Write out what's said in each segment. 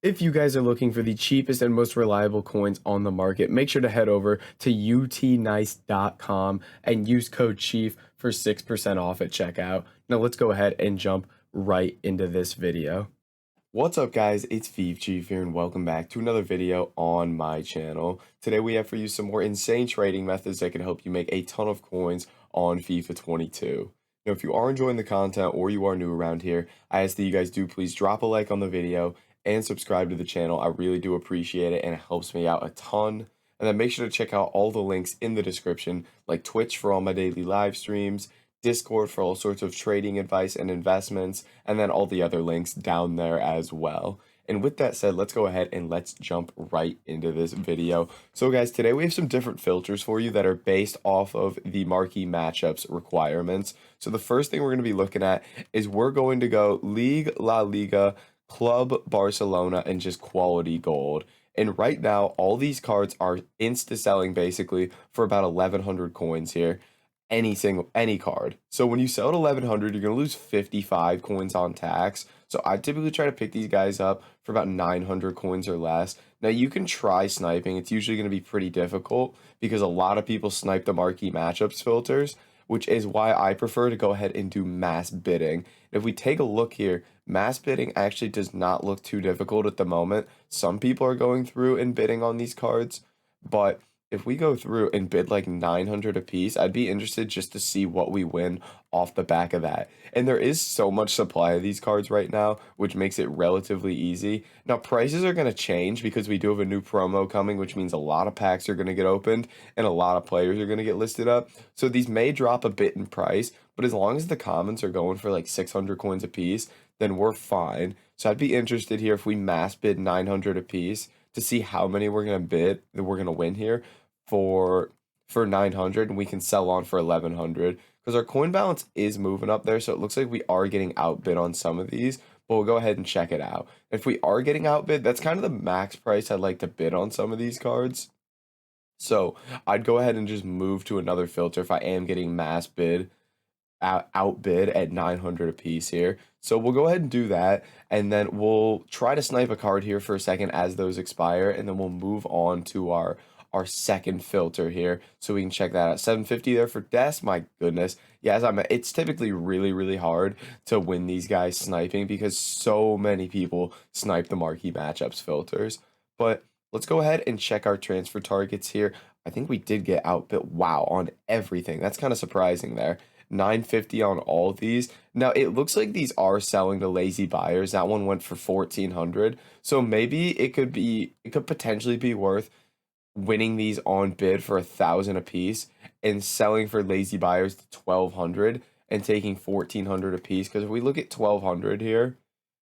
If you guys are looking for the cheapest and most reliable coins on the market, make sure to head over to utnice.com and use code CHIEF for 6% off at checkout. Now let's go ahead and jump right into this video. What's up guys, it's Fifa Chief here and welcome back to another video on my channel. Today we have for you some more insane trading methods that can help you make a ton of coins on FIFA 22. Now if you are enjoying the content or you are new around here, I ask that you guys do please drop a like on the video and subscribe to the channel. I really do appreciate it and it helps me out a ton. And then make sure to check out all the links in the description, like Twitch for all my daily live streams, Discord for all sorts of trading advice and investments, and then all the other links down there as well. And with that said, let's go ahead and let's jump right into this video. So guys, today we have some different filters for you that are based off of the marquee matchups requirements. So the first thing we're going to be looking at is we're going to go League, La Liga, Club, Barcelona, and just quality gold. And right now, all these cards are insta-selling basically for about 1,100 coins here. Any card. So when you sell at 1,100, you're going to lose 55 coins on tax. So I typically try to pick these guys up for about 900 coins or less. Now you can try sniping. It's usually going to be pretty difficult because a lot of people snipe the marquee matchups filters, which is why I prefer to go ahead and do mass bidding. If we take a look here, mass bidding actually does not look too difficult at the moment. Some people are going through and bidding on these cards, but if we go through and bid like 900 a piece, I'd be interested just to see what we win off the back of that. And there is so much supply of these cards right now, which makes it relatively easy. Now, prices are going to change because we do have a new promo coming, which means a lot of packs are going to get opened and a lot of players are going to get listed up. So these may drop a bit in price, but as long as the commons are going for like 600 coins a piece, then we're fine. So I'd be interested here if we mass bid 900 a piece to see how many we're going to bid that we're going to win here for 900, and we can sell on for 1,100 because our coin balance is moving up there. So it looks like we are getting outbid on some of these, but we'll go ahead and check it out. If we are getting outbid, that's kind of the max price I'd like to bid on some of these cards. So I'd go ahead and just move to another filter if I am getting mass bid outbid at 900 a piece here. So we'll go ahead and do that, and then we'll try to snipe a card here for a second as those expire, and then we'll move on to our second filter here so we can check that out. 750 there for Des. My goodness. Yeah, it's typically really hard to win these guys sniping because so many people snipe the marquee matchups filters. But let's go ahead and check our transfer targets here. I think we did get outbid. Wow, on everything. That's kind of surprising there. 950 on all of these. Now it looks like these are selling to lazy buyers. That one went for 1,400. So maybe it could potentially be worth winning these on bid for 1,000 a piece and selling for lazy buyers to 1,200 and taking 1,400 a piece. Because if we look at 1,200 here,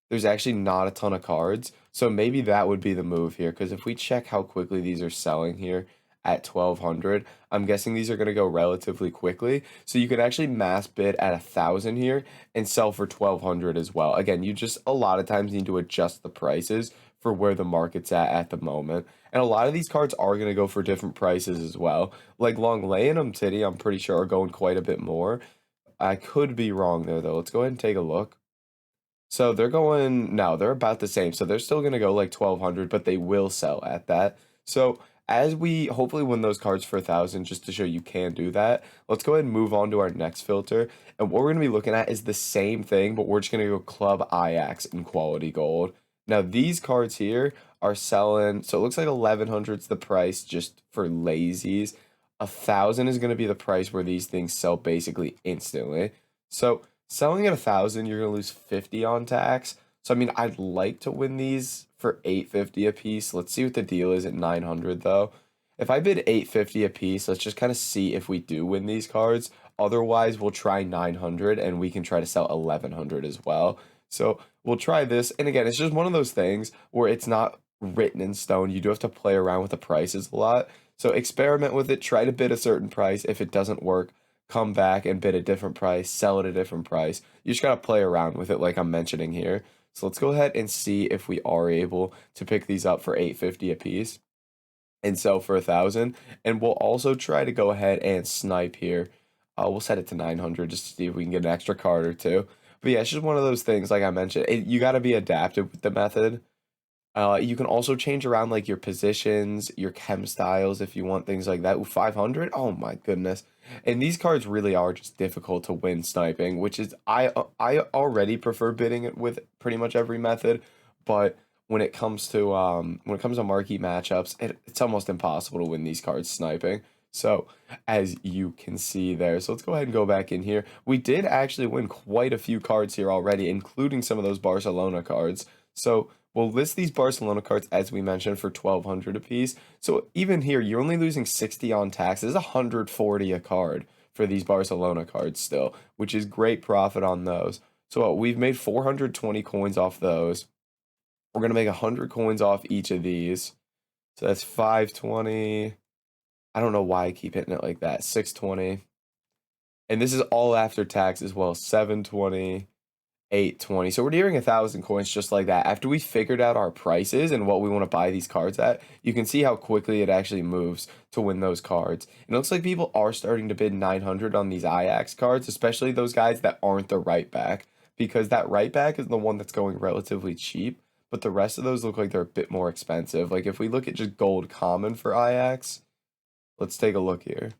there's actually not a ton of cards. So maybe that would be the move here. Because if we check how quickly these are selling here at 1,200, I'm guessing these are going to go relatively quickly. So you could actually mass bid at 1,000 here and sell for 1,200 as well. Again, you just a lot of times need to adjust the prices for where the market's at the moment. And a lot of these cards are going to go for different prices as well. Like Longley and Umtiti, I'm pretty sure are going quite a bit more. I could be wrong there though. Let's go ahead and take a look. So they're about the same. So they're still going to go like 1,200, but they will sell at that. So as we hopefully win those cards for 1,000, just to show you can do that, let's go ahead and move on to our next filter. And what we're going to be looking at is the same thing, but we're just going to go Club Ajax in quality gold. Now these cards here are selling, so it looks like 1,100 is the price just for lazies. 1,000 is going to be the price where these things sell basically instantly. So selling at 1,000, you're going to lose 50 on tax. So, I mean, I'd like to win these for 850 a piece. Let's see what the deal is at 900, though. If I bid 850 a piece, let's just kind of see if we do win these cards. Otherwise, we'll try 900, and we can try to sell 1,100 as well. So, we'll try this. And again, it's just one of those things where it's not written in stone. You do have to play around with the prices a lot. So, experiment with it. Try to bid a certain price. If it doesn't work, come back and bid a different price, sell at a different price. You just got to play around with it like I'm mentioning here. So let's go ahead and see if we are able to pick these up for 850 a piece and sell for 1,000. And we'll also try to go ahead and snipe here. We'll set it to 900 just to see if we can get an extra card or two. But yeah, it's just one of those things, like I mentioned, you got to be adaptive with the method. You can also change around like your positions, your chem styles if you want things like that. Ooh, 500? Oh my goodness. And these cards really are just difficult to win sniping, which is I already prefer bidding it with pretty much every method, but when it comes to marquee matchups, it's almost impossible to win these cards sniping. So, as you can see there. So let's go ahead and go back in here. We did actually win quite a few cards here already, including some of those Barcelona cards. So we'll list these Barcelona cards, as we mentioned, for 1,200 apiece. So even here, you're only losing 60 on tax. This is 140 a card for these Barcelona cards still, which is great profit on those. So we've made 420 coins off those. We're going to make 100 coins off each of these. So that's 520. I don't know why I keep hitting it like that. 620. And this is all after tax as well. 720. 820. So we're nearing 1,000 coins just like that. After we figured out our prices and what we want to buy these cards at, you can see how quickly it actually moves to win those cards. And it looks like people are starting to bid 900 on these Ajax cards, especially those guys that aren't the right back, because that right back is the one that's going relatively cheap, but the rest of those look like they're a bit more expensive. Like if we look at just gold common for Ajax, let's take a look here.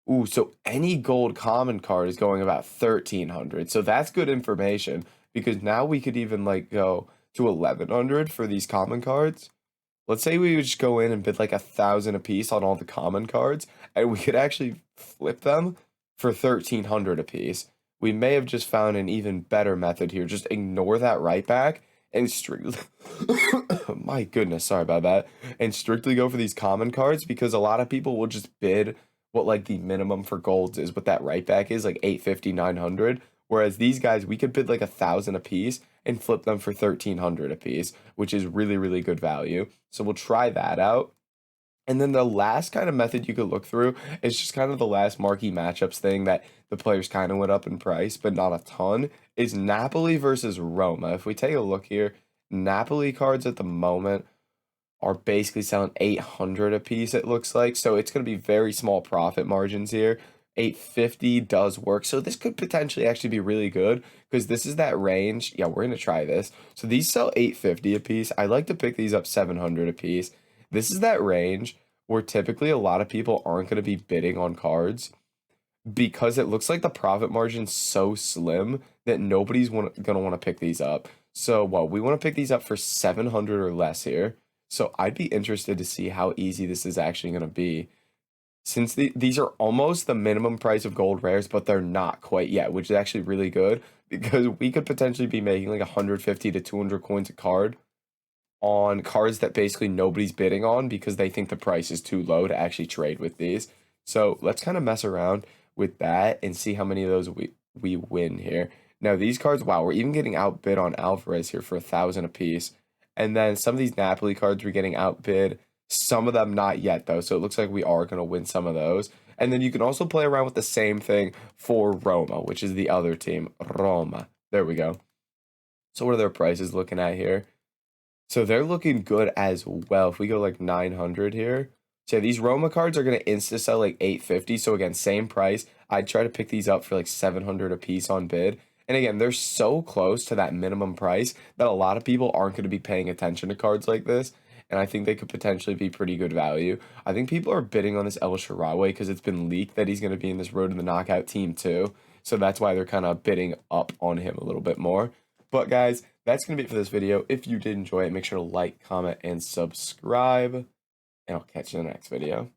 Ooh, so any gold common card is going about 1,300. So that's good information because now we could even like go to 1,100 for these common cards. Let's say we would just go in and bid like 1,000 a piece on all the common cards, and we could actually flip them for 1,300 a piece. We may have just found an even better method here. Just ignore that right back and strictly, my goodness, sorry about that, and strictly go for these common cards because a lot of people will just bid what like the minimum for golds is, what that right back is, like 850, 900. Whereas these guys, we could bid like 1,000 a piece and flip them for 1,300 a piece, which is really, really good value. So we'll try that out. And then the last kind of method you could look through is just kind of the last marquee matchups thing that the players kind of went up in price, but not a ton, is Napoli versus Roma. If we take a look here, Napoli cards at the moment are basically selling 800 a piece, it looks like. So it's going to be very small profit margins here. 850 does work. So this could potentially actually be really good because this is that range. Yeah, we're going to try this. So these sell 850 a piece. I like to pick these up 700 a piece. This is that range where typically a lot of people aren't going to be bidding on cards because it looks like the profit margin's so slim that nobody's going to want to pick these up. So, well, we want to pick these up for 700 or less here. So I'd be interested to see how easy this is actually going to be. Since these are almost the minimum price of gold rares, but they're not quite yet, which is actually really good because we could potentially be making like 150 to 200 coins a card on cards that basically nobody's bidding on because they think the price is too low to actually trade with these. So let's kind of mess around with that and see how many of those we win here. Now these cards, wow, we're even getting outbid on Alvarez here for 1,000 a piece. And then some of these Napoli cards we're getting outbid. Some of them not yet, though. So it looks like we are going to win some of those. And then you can also play around with the same thing for Roma, which is the other team. Roma. There we go. So what are their prices looking at here? So they're looking good as well. If we go like 900 here. So these Roma cards are going to insta sell like 850. So again, same price. I'd try to pick these up for like 700 a piece on bid. And again, they're so close to that minimum price that a lot of people aren't going to be paying attention to cards like this. And I think they could potentially be pretty good value. I think people are bidding on this El Shaarawy because it's been leaked that he's going to be in this Road to the Knockout team too. So that's why they're kind of bidding up on him a little bit more. But guys, that's going to be it for this video. If you did enjoy it, make sure to like, comment, and subscribe. And I'll catch you in the next video.